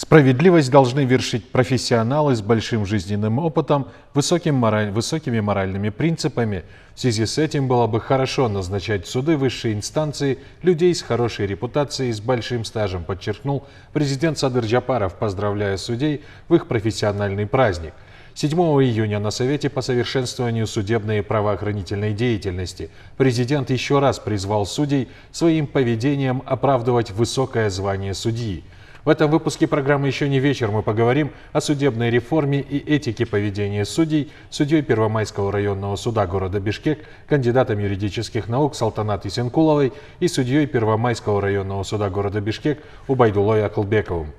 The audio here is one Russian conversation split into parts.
Справедливость должны вершить профессионалы с большим жизненным опытом, высокими моральными принципами. В связи с этим было бы хорошо назначать в суды высшей инстанции людей с хорошей репутацией и с большим стажем, подчеркнул президент Садыр Джапаров, поздравляя судей в их профессиональный праздник. 7 июня на Совете по совершенствованию судебной и правоохранительной деятельности президент еще раз призвал судей своим поведением оправдывать высокое звание судьи. В этом выпуске программы «Еще не вечер» мы поговорим о судебной реформе и этике поведения судей, судьей Первомайского районного суда города Бишкек, кандидатом юридических наук Салтанат Исенкуловой и судьей Первомайского районного суда города Бишкек Убайдуллой Акылбековым.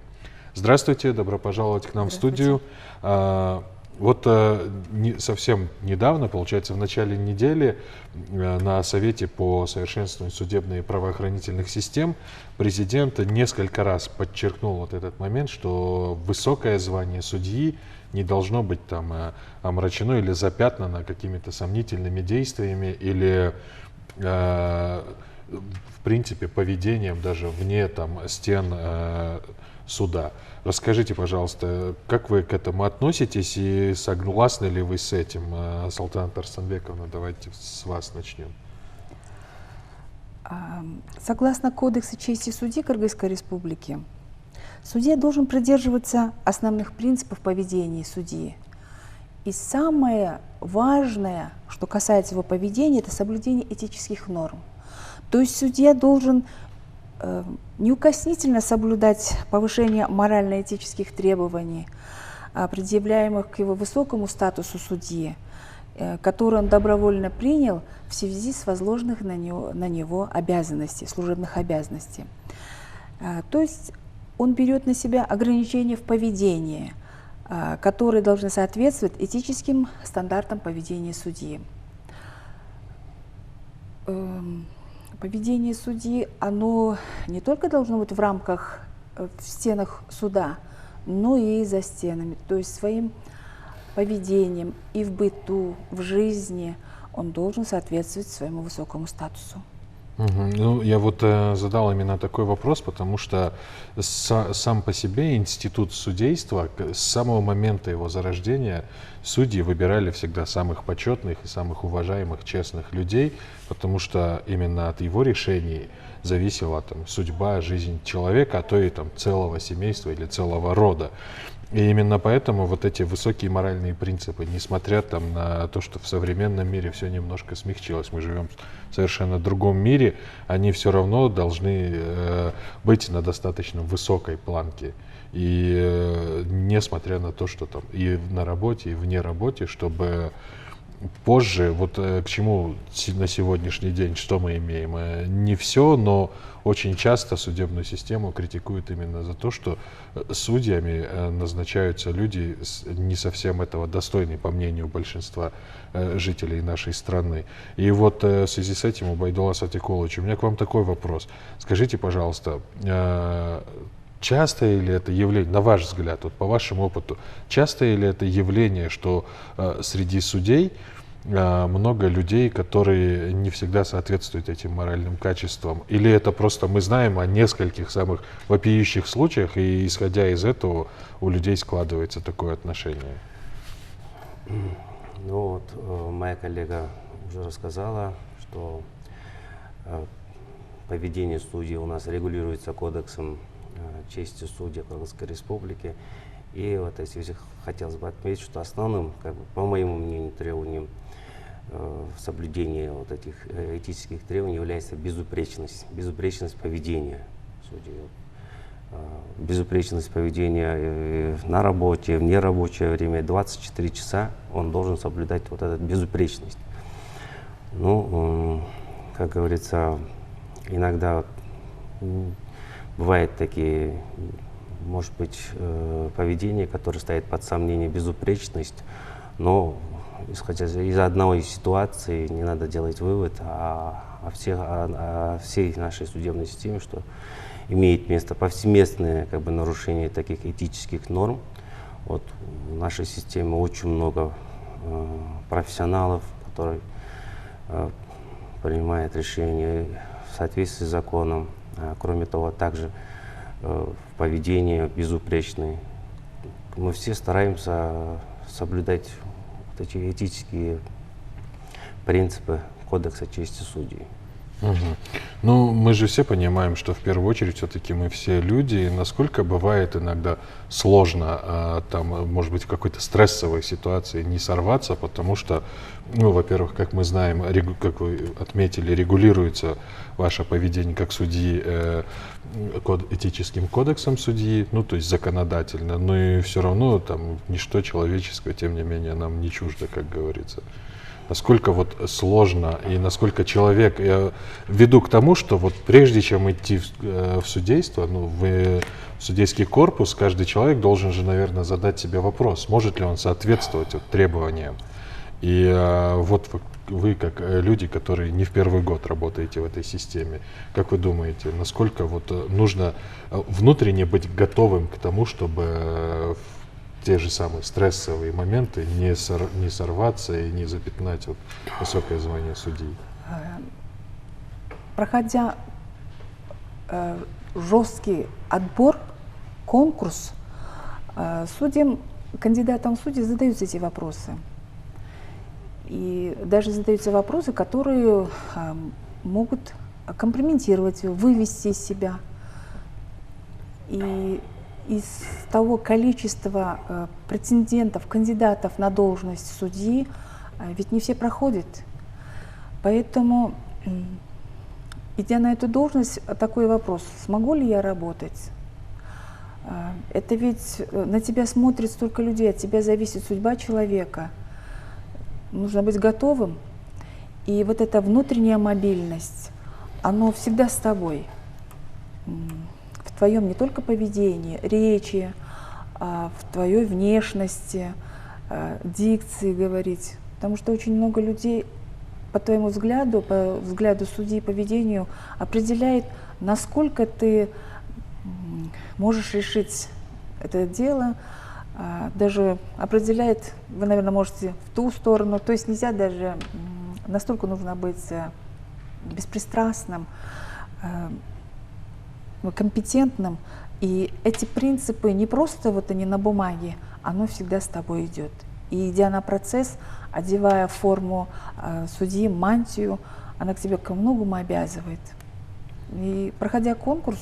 Здравствуйте, добро пожаловать к нам в студию. Совсем недавно, получается, в начале недели на Совете по совершенствованию судебных и правоохранительных систем президент несколько раз подчеркнул вот этот момент, что высокое звание судьи не должно быть там омрачено или запятнано какими-то сомнительными действиями или в принципе поведением даже вне там стен суда. Расскажите, пожалуйста, как вы к этому относитесь и согласны ли вы с этим? Салтанат Арсанбековна, давайте с вас начнем. Согласно Кодексу чести судьи Кыргызской Республики, судья должен придерживаться основных принципов поведения судьи. И самое важное, что касается его поведения, это соблюдение этических норм. То есть судья должен неукоснительно соблюдать повышение морально-этических требований, предъявляемых к его высокому статусу судьи, который он добровольно принял в связи с возложенных на него служебных обязанностей. То есть он берет на себя ограничения в поведении, которые должны соответствовать этическим стандартам поведения судьи. Поведение судьи, оно не только должно быть в рамках, в стенах суда, но и за стенами. То есть своим поведением и в быту, в жизни он должен соответствовать своему высокому статусу. Ну, я задал именно такой вопрос, потому что сам по себе институт судейства, с самого момента его зарождения, судьи выбирали всегда самых почетных и самых уважаемых, честных людей, потому что именно от его решений зависела там судьба, жизнь человека, а то и там целого семейства или целого рода. И именно поэтому вот эти высокие моральные принципы, несмотря там на то, что в современном мире все немножко смягчилось, мы живем в совершенно другом мире, они все равно должны быть на достаточно высокой планке. И несмотря на то, что там и на работе, и вне работы, чтобы позже, к чему на сегодняшний день, что мы имеем? Не все, но очень часто судебную систему критикуют именно за то, что судьями назначаются люди не совсем этого достойные, по мнению большинства жителей нашей страны. И в связи с этим, Убайдулла Сатикулович, у меня к вам такой вопрос. Скажите, пожалуйста, часто ли это явление, на ваш взгляд, по вашему опыту, часто ли это явление, что среди судей много людей, которые не всегда соответствуют этим моральным качествам? Или это просто мы знаем о нескольких самых вопиющих случаях, и исходя из этого у людей складывается такое отношение? Моя коллега уже рассказала, что поведение судей у нас регулируется Кодексом чести судей Кыргызской Республики. И в связи хотелось бы отметить, что основным, по моему мнению, требованием соблюдения этих этических требований является безупречность поведения судей. Безупречность поведения на работе, в нерабочее время, 24 часа он должен соблюдать эту безупречность. Как говорится, иногда бывают такие, может быть, поведение, которое ставит под сомнение безупречность, но исходя из одной ситуации не надо делать вывод о всей нашей судебной системе, что имеет место повсеместное нарушение таких этических норм. В нашей системе очень много профессионалов, которые принимают решения в соответствии с законом. Кроме того, также в поведении безупречны. Мы все стараемся соблюдать вот эти этические принципы Кодекса чести судей. Ну, мы же все понимаем, что в первую очередь все-таки мы все люди, и насколько бывает иногда сложно, там, может быть, в какой-то стрессовой ситуации не сорваться, потому что, ну, во-первых, как мы знаем, как вы отметили, регулируется ваше поведение как судьи этическим кодексом судьи, ну, то есть законодательно, но и все равно там ничто человеческое, тем не менее, нам не чуждо, как говорится. Насколько вот сложно и насколько человек, я веду к тому, что вот прежде чем идти в судейство, ну, в судейский корпус, каждый человек должен же, наверное, задать себе вопрос, может ли он соответствовать вот требованиям. И вот вы, как люди, которые не в первый год работаете в этой системе, как вы думаете, насколько вот нужно внутренне быть готовым к тому, чтобы те же самые стрессовые моменты не сорваться и не запятнать вот высокое звание судьи? Проходя жесткий отбор, конкурс, кандидатам в судьи задаются эти вопросы. И даже задаются вопросы, которые могут компрометировать его, вывести из себя. И из того количества претендентов, кандидатов на должность судьи, ведь не все проходят. Поэтому, идя на эту должность, такой вопрос: смогу ли я работать? Это ведь на тебя смотрит столько людей, от тебя зависит судьба человека. Нужно быть готовым. И вот эта внутренняя мобильность, она всегда с тобой. В твоем не только поведении, речи, в твоей внешности, дикции говорить. Потому что очень много людей, по твоему взгляду, по взгляду судьи, поведению, определяет, насколько ты можешь решить это дело, даже определяет, вы, наверное, можете в ту сторону, то есть нельзя даже, настолько нужно быть беспристрастным, компетентным, и эти принципы не просто вот они на бумаге, оно всегда с тобой идет. И идя на процесс, одевая форму судьи, мантию, она к тебе ко многому обязывает. И проходя конкурс,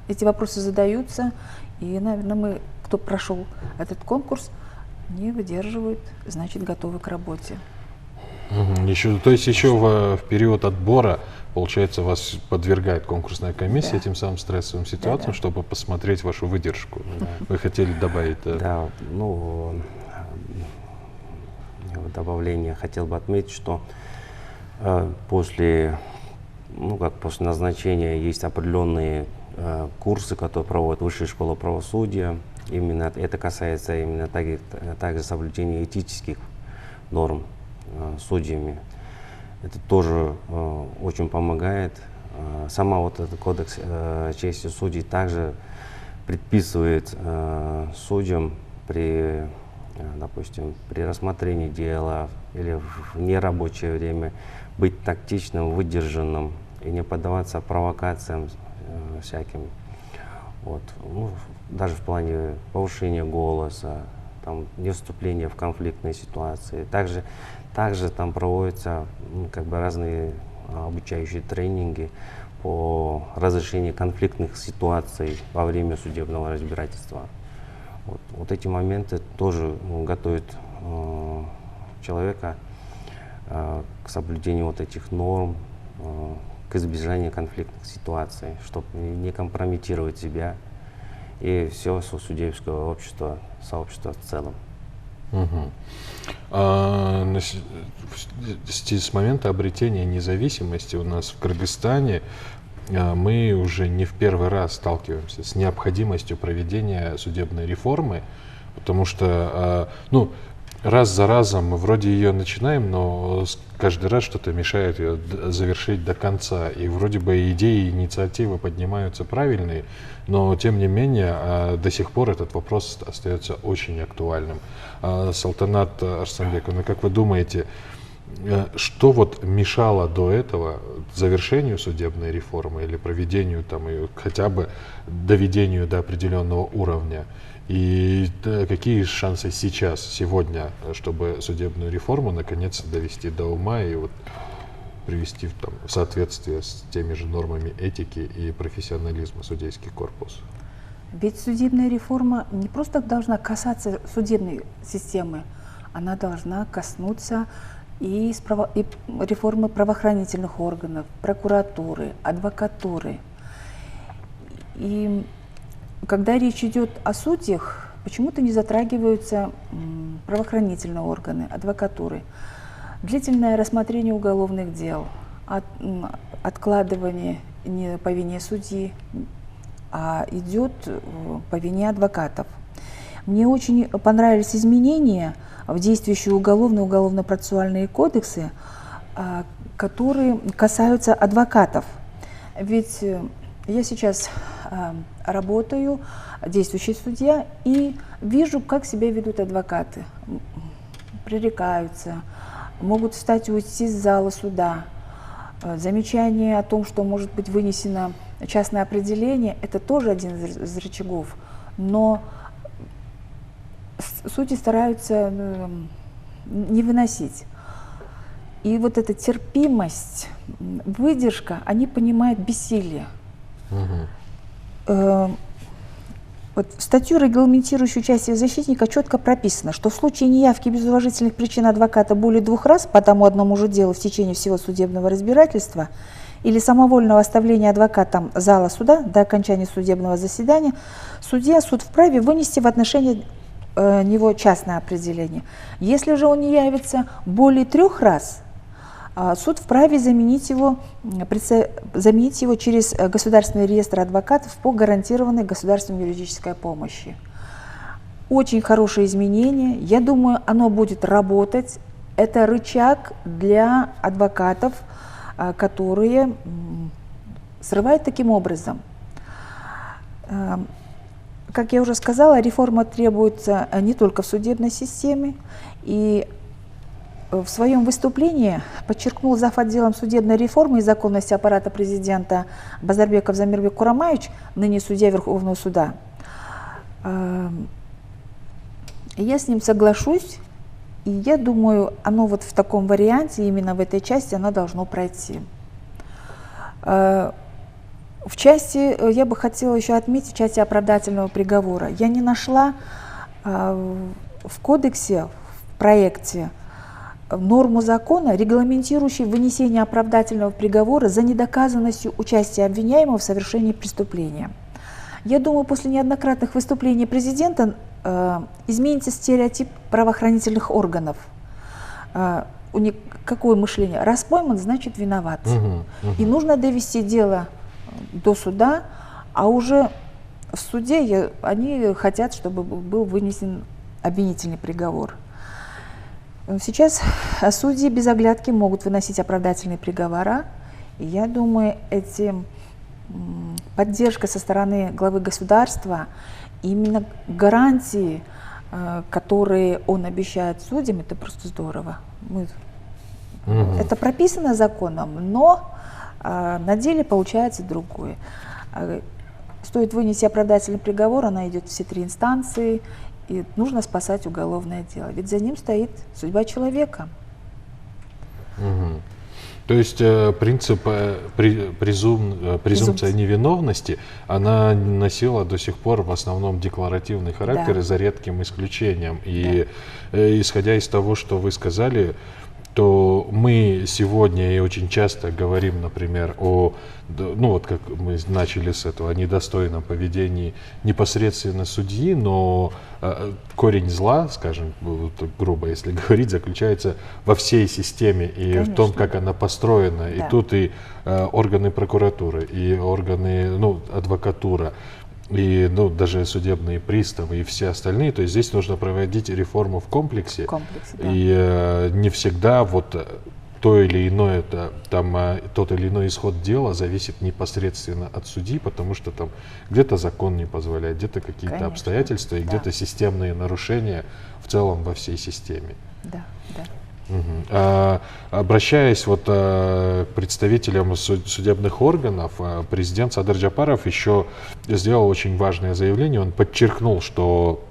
эти вопросы задаются, и, наверное, мы, кто прошел этот конкурс, не выдерживают, значит, готовы к работе. То есть еще в период отбора, получается, вас подвергает конкурсная комиссия, да, этим самым стрессовым ситуациям, да, чтобы посмотреть вашу выдержку. Да. Вы хотели добавить? Да, ну, в добавление хотел бы отметить, что после назначения есть определенные курсы, которые проводит Высшая школа правосудия. Именно это касается именно также соблюдения этических норм судьями. Это тоже очень помогает. Сама вот этот кодекс чести судей также предписывает судьям допустим, при рассмотрении дела или в нерабочее время быть тактичным, выдержанным и не поддаваться провокациям всяким. Вот. Ну, даже в плане повышения голоса, не вступления в конфликтные ситуации. Также там проводятся разные обучающие тренинги по разрешению конфликтных ситуаций во время судебного разбирательства. Вот эти моменты тоже готовят человека к соблюдению вот этих норм, к избежанию конфликтных ситуаций, чтобы не компрометировать себя и все судейское общество, сообщество в целом. С момента обретения независимости у нас в Кыргызстане мы уже не в первый раз сталкиваемся с необходимостью проведения судебной реформы, потому что раз за разом мы вроде ее начинаем, но каждый раз что-то мешает ее завершить до конца. И вроде бы идеи и инициативы поднимаются правильные, но тем не менее до сих пор этот вопрос остается очень актуальным. Салтанат Арсанбековна, как вы думаете, Что вот мешало до этого завершению судебной реформы или проведению там ее, хотя бы доведению до определенного уровня? И какие шансы сейчас, сегодня, чтобы судебную реформу наконец довести до ума и вот привести в соответствие с теми же нормами этики и профессионализма судейский корпус? Ведь судебная реформа не просто должна касаться судебной системы, она должна коснуться и реформы правоохранительных органов, прокуратуры, адвокатуры. И когда речь идет о судьях, почему-то не затрагиваются правоохранительные органы, адвокатуры. Длительное рассмотрение уголовных дел, откладывание не по вине судьи, а идет по вине адвокатов. Мне очень понравились изменения в действующие уголовно-процессуальные кодексы, которые касаются адвокатов. Ведь я сейчас работаю, действующий судья, и вижу, как себя ведут адвокаты. Пререкаются, могут встать и уйти из зала суда. Замечание о том, что может быть вынесено частное определение, это тоже один из рычагов. Но судьи стараются не выносить. И вот эта терпимость, выдержка, они понимают бессилие. Вот в статью, регламентирующую участие защитника, четко прописано, что в случае неявки без уважительных причин адвоката более 2 раз по тому одному же делу в течение всего судебного разбирательства или самовольного оставления адвокатом зала суда до окончания судебного заседания, суд вправе вынести в отношении него частное определение. Если же он не явится более 3 раз, суд вправе заменить его через государственный реестр адвокатов по гарантированной государственной юридической помощи. Очень хорошее изменение. Я думаю, оно будет работать. Это рычаг для адвокатов, которые срывают таким образом. Как я уже сказала, реформа требуется не только в судебной системе. И в своем выступлении подчеркнул зав. Отделом судебной реформы и законности аппарата президента Базарбеков Замирбек Курамаевич, ныне судья Верховного суда. Я с ним соглашусь, и я думаю, оно вот в таком варианте, именно в этой части, оно должно пройти. В части, я бы хотела еще отметить, в части оправдательного приговора. Я не нашла в кодексе, в проекте, норму закона, регламентирующую вынесение оправдательного приговора за недоказанностью участия обвиняемого в совершении преступления. Я думаю, после неоднократных выступлений президента изменится стереотип правоохранительных органов. Какое мышление? Раз пойман, значит виноват. И нужно довести дело до суда, а уже в суде они хотят, чтобы был вынесен обвинительный приговор. Сейчас судьи без оглядки могут выносить оправдательные приговора, и я думаю, поддержка со стороны главы государства, именно гарантии, которые он обещает судьям, это просто здорово. Это прописано законом, но на деле получается другое. Стоит вынести оправдательный приговор, она идет все 3 инстанции, и нужно спасать уголовное дело, ведь за ним стоит судьба человека. То есть принцип презумпция невиновности, она носила до сих пор в основном декларативный характер, Да. за редким исключением. И исходя из того, что вы сказали, то мы сегодня и очень часто говорим, например, как мы начали с этого, о недостойном поведении непосредственно судьи, но корень зла, скажем, грубо если говорить, заключается во всей системе и Конечно. в том, как она построена. Да. И тут и органы прокуратуры, и органы, адвокатура, и даже судебные приставы и все остальные. То есть здесь нужно проводить реформу в комплексе. Да. И не всегда тот или иной исход дела зависит непосредственно от судьи, потому что там где-то закон не позволяет, где-то какие-то Конечно. обстоятельства и Да. где-то системные нарушения в целом во всей системе. Да, да. Обращаясь вот к представителям судебных органов, президент Садыр Джапаров еще сделал очень важное заявление. Он подчеркнул, что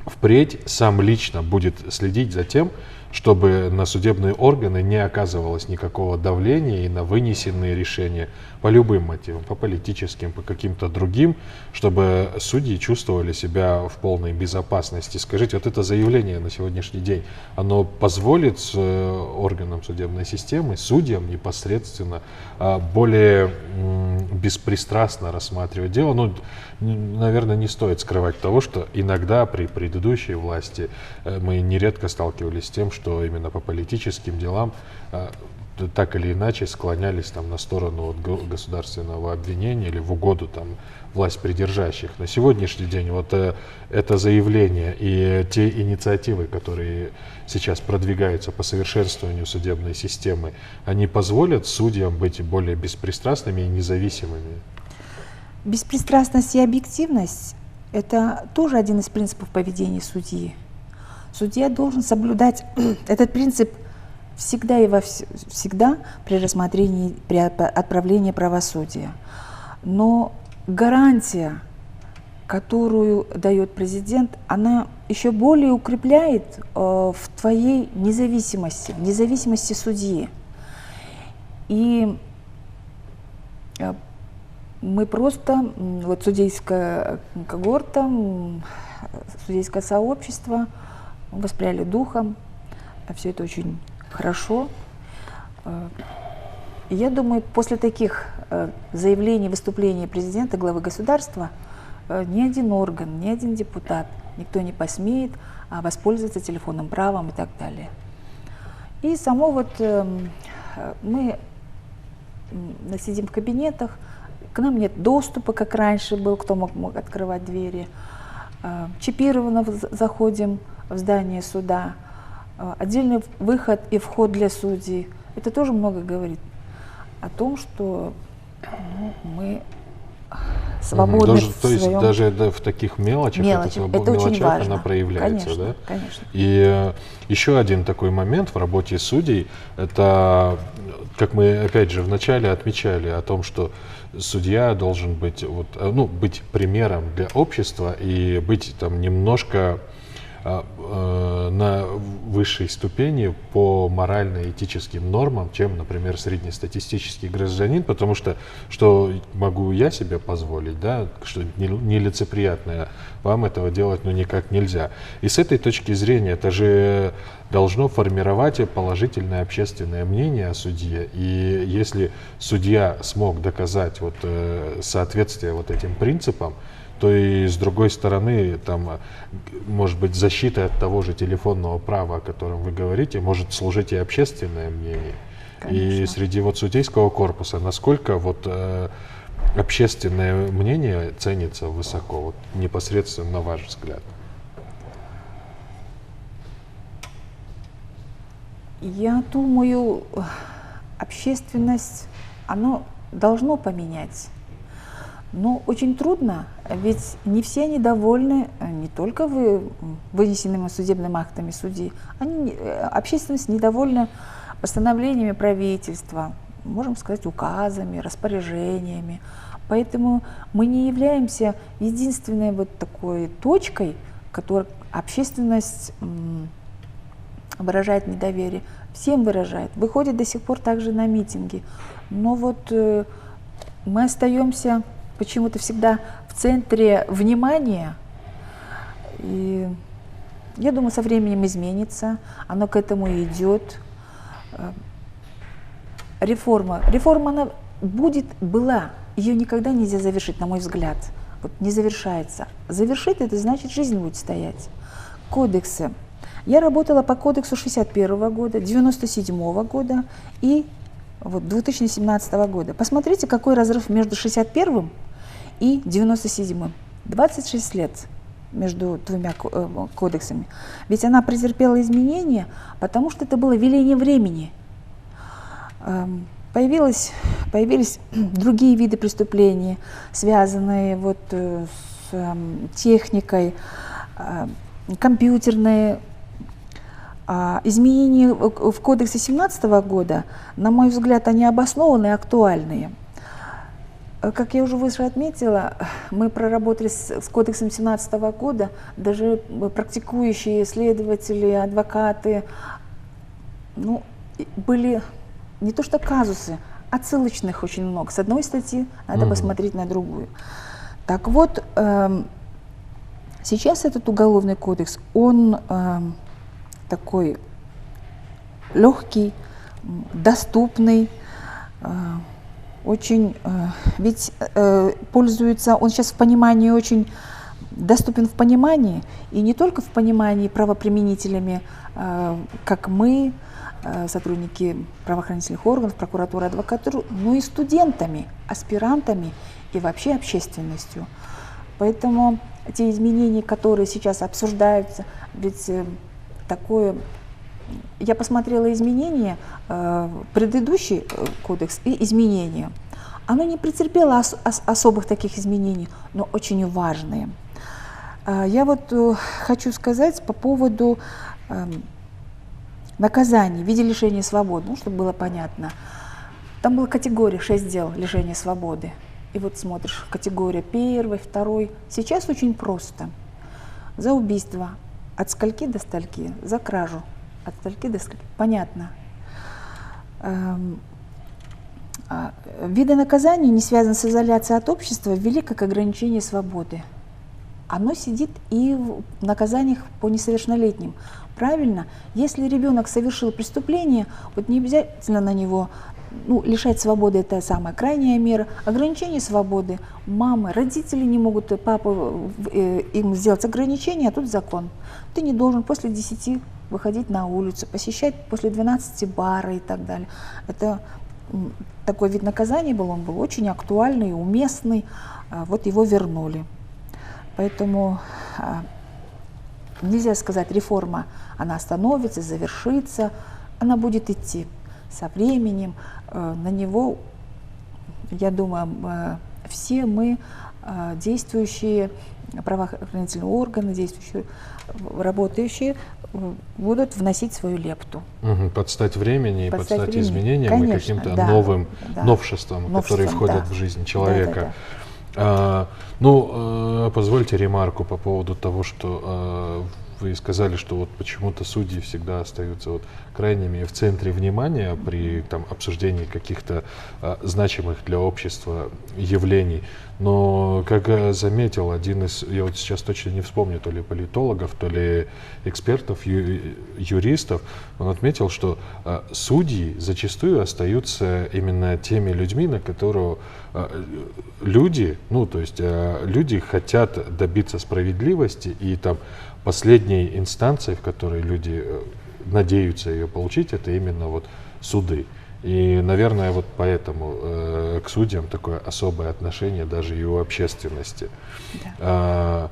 впредь сам лично будет следить за тем, чтобы на судебные органы не оказывалось никакого давления и на вынесенные решения по любым мотивам, по политическим, по каким-то другим, чтобы судьи чувствовали себя в полной безопасности. Скажите, вот это заявление на сегодняшний день, оно позволит органам судебной системы, судьям непосредственно более беспристрастно рассматривать дело? Ну, наверное, не стоит скрывать того, что иногда при предыдущей власти мы нередко сталкивались с тем, что именно по политическим делам так или иначе склонялись там на сторону государственного обвинения или в угоду там власть придержащих. На сегодняшний день вот это заявление и те инициативы, которые сейчас продвигаются по совершенствованию судебной системы, они позволят судьям быть более беспристрастными и независимыми? Беспристрастность и объективность – это тоже один из принципов поведения судьи. Судья должен соблюдать этот принцип всегда и всегда при рассмотрении, при отправлении правосудия. Но гарантия, которую дает президент, она еще более укрепляет в твоей независимости, в независимости судьи. И мы просто, вот судейская когорта, судейское сообщество воспряли духом, все это очень хорошо. Я думаю, после таких заявлений, выступлений президента, главы государства, ни один орган, ни один депутат, никто не посмеет воспользоваться телефонным правом и так далее. И само вот мы сидим в кабинетах, к нам нет доступа, как раньше был, кто мог открывать двери. Чипированно заходим в здание суда. Отдельный выход и вход для судей. Это тоже много говорит о том, что мы свободны в То есть своем... даже в таких мелочах, это очень важно. она проявляется, конечно, да? Конечно. И еще один такой момент в работе судей, это, как мы опять же вначале отмечали, о том, что судья должен быть, вот, быть примером для общества и быть там немножко на высшей ступени по морально-этическим нормам, чем, например, среднестатистический гражданин, потому что могу я себе позволить, да, что нелицеприятное, вам этого делать никак нельзя. И с этой точки зрения это же должно формировать положительное общественное мнение о судье. И если судья смог доказать соответствие этим принципам, то и с другой стороны, там, может быть, защита от того же телефонного права, о котором вы говорите, может служить и общественное мнение. Конечно. И среди судейского корпуса, насколько общественное мнение ценится высоко, непосредственно на ваш взгляд? Я думаю, общественность, оно должно поменять. Но очень трудно, ведь не все они довольны не только вынесенными судебными актами судей, общественность недовольна постановлениями правительства, можем сказать, указами, распоряжениями. Поэтому мы не являемся единственной такой точкой, которой общественность выражает недоверие. Всем выражает, выходит до сих пор также на митинги. Но мы остаемся почему-то всегда в центре внимания. И я думаю, со временем изменится, оно к этому и идет. Реформа, она была, ее никогда нельзя завершить, на мой взгляд. Не завершается. Завершить — это значит, жизнь будет стоять. Кодексы. Я работала по кодексу 1961 года, 1997 года и 2017 года. Посмотрите, какой разрыв между 1961 и 1997. 26 лет между двумя кодексами. Ведь она претерпела изменения, потому что это было веление времени. Появились другие виды преступлений, связанные с техникой, компьютерные Изменения в кодексе 2017 года, на мой взгляд, они обоснованы и актуальные. Как я уже выше отметила, мы проработали с кодексом 2017 года, даже практикующие следователи, адвокаты, ну, были не то что казусы, отсылочных очень много. С одной статьи надо посмотреть на другую. Так вот, сейчас этот уголовный кодекс, он такой легкий, доступный, очень, ведь пользуется, он сейчас в понимании очень доступен в понимании, и не только в понимании правоприменителями, как мы, сотрудники правоохранительных органов, прокуратуры, адвокатуры, но и студентами, аспирантами и вообще общественностью. Поэтому те изменения, которые сейчас обсуждаются, ведь такое... Я посмотрела изменения, предыдущий кодекс и изменения. Оно не претерпело особых таких изменений, но очень важные. Я вот хочу сказать по поводу наказаний в виде лишения свободы, ну, чтобы было понятно. Там была категория 6 дел лишения свободы. И вот смотришь, категория 1, 2. Сейчас очень просто. За убийство от скольки до стольки, за кражу от стольки до скольки. Понятно. Виды наказаний, не связанные с изоляцией от общества, ввели как ограничение свободы. Оно сидит и в наказаниях по несовершеннолетним. Правильно? Если ребенок совершил преступление, вот не обязательно на него, ну, лишать свободы — это самая крайняя мера. Ограничение свободы. Мамы, родители не могут, папа им сделать ограничение, а тут закон. Ты не должен после 10 выходить на улицу, посещать после 12 бары и так далее. Это такой вид наказания был, он был очень актуальный, уместный. Вот его вернули. Поэтому нельзя сказать, реформа, она остановится, завершится, она будет идти со временем. На него, я думаю, все мы, действующие правоохранительные органы, действующие, работающие, будут вносить свою лепту. Под стать времени и под стать времени. изменениям, Конечно, и каким-то да, новым да. новшествам, которые входят да. в жизнь человека. Да. Позвольте ремарку по поводу того, что вы сказали, что вот почему-то судьи всегда остаются вот крайними в центре внимания при обсуждении каких-то значимых для общества явлений. Но, как заметил один из, я вот сейчас точно не вспомню, то ли политологов, то ли экспертов, юристов, он отметил, что судьи зачастую остаются именно теми людьми, на которых люди, люди хотят добиться справедливости, и последней инстанцией, в которой люди надеются ее получить, это именно вот суды. И, наверное, вот поэтому к судьям такое особое отношение даже и у общественности. Да.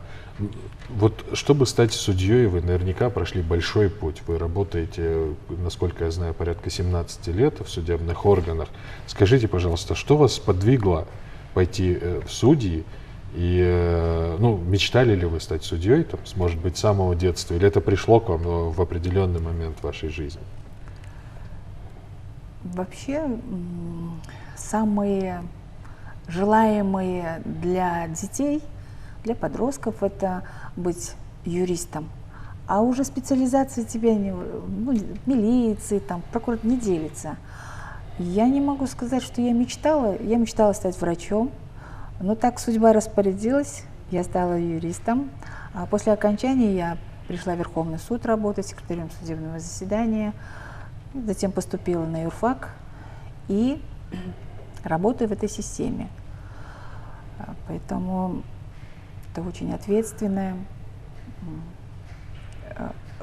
Вот чтобы стать судьей, вы наверняка прошли большой путь. Вы работаете, насколько я знаю, порядка 17 лет в судебных органах. Скажите, пожалуйста, что вас подвигло пойти в судьи? И мечтали ли вы стать судьей, может быть, с самого детства, или это пришло к вам в определенный момент вашей жизни? Вообще, самые желаемые для детей, для подростков, это быть юристом. А уже специализация тебя милиции, прокуратура не делится. Я не могу сказать, что я мечтала стать врачом. Но так судьба распорядилась, я стала юристом. А после окончания я пришла в Верховный суд работать секретарем судебного заседания, затем поступила на юрфак и работаю в этой системе. Поэтому это очень ответственная,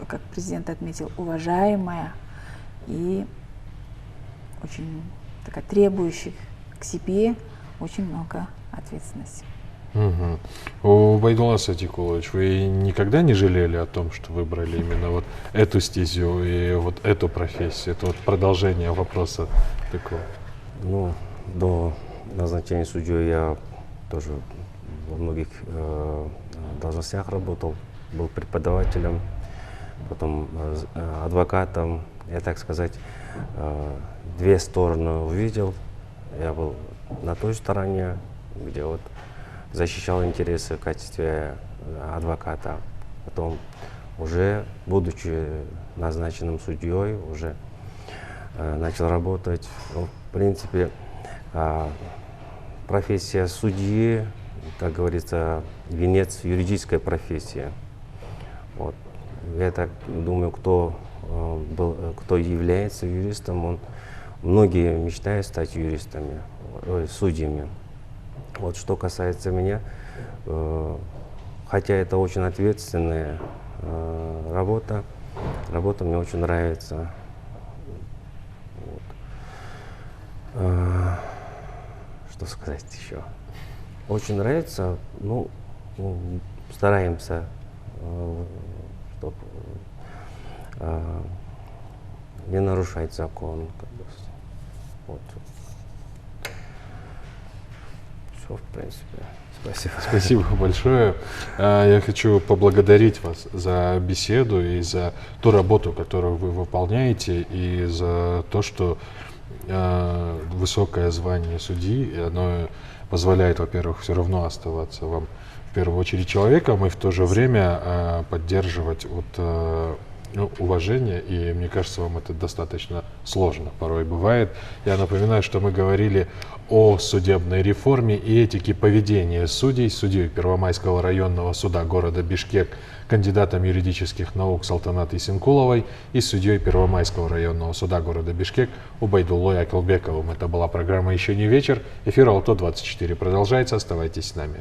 как президент отметил, уважаемая и очень такая требующая к себе очень много ответственности. Байдуллас Атикулович, вы никогда не жалели о том, что выбрали именно вот эту стезю и вот эту профессию? Это вот продолжение вопроса такого. До назначения судьей я тоже во многих должностях работал, был преподавателем. потом адвокатом, я, так сказать, две стороны увидел. Я был на той стороне, где вот защищал интересы в качестве адвоката. Потом, уже будучи назначенным судьей, уже начал работать. Ну, в принципе, профессия судьи, как говорится, венец юридической профессии. Вот. Я так думаю, кто является юристом, многие мечтают стать юристами, судьями. Вот что касается меня, хотя это очень ответственная работа мне очень нравится. Вот. Что сказать еще? Очень нравится, ну, стараемся, чтобы не нарушать закон. Вот. Все, в принципе. Спасибо. Спасибо большое. Я хочу поблагодарить вас за беседу и за ту работу, которую вы выполняете, и за то, что высокое звание судьи, оно позволяет, во-первых, все равно оставаться вам в первую очередь человеком и в то же время поддерживать уважение, и мне кажется, вам это достаточно сложно порой бывает. Я напоминаю, что мы говорили о судебной реформе и этике поведения судьей Первомайского районного суда города Бишкек, кандидатом юридических наук Салтанат Исенкуловой и судьей Первомайского районного суда города Бишкек Убайдуллой Акилбековым. Это была программа «Еще не вечер». Эфир Алто 24 продолжается. Оставайтесь с нами.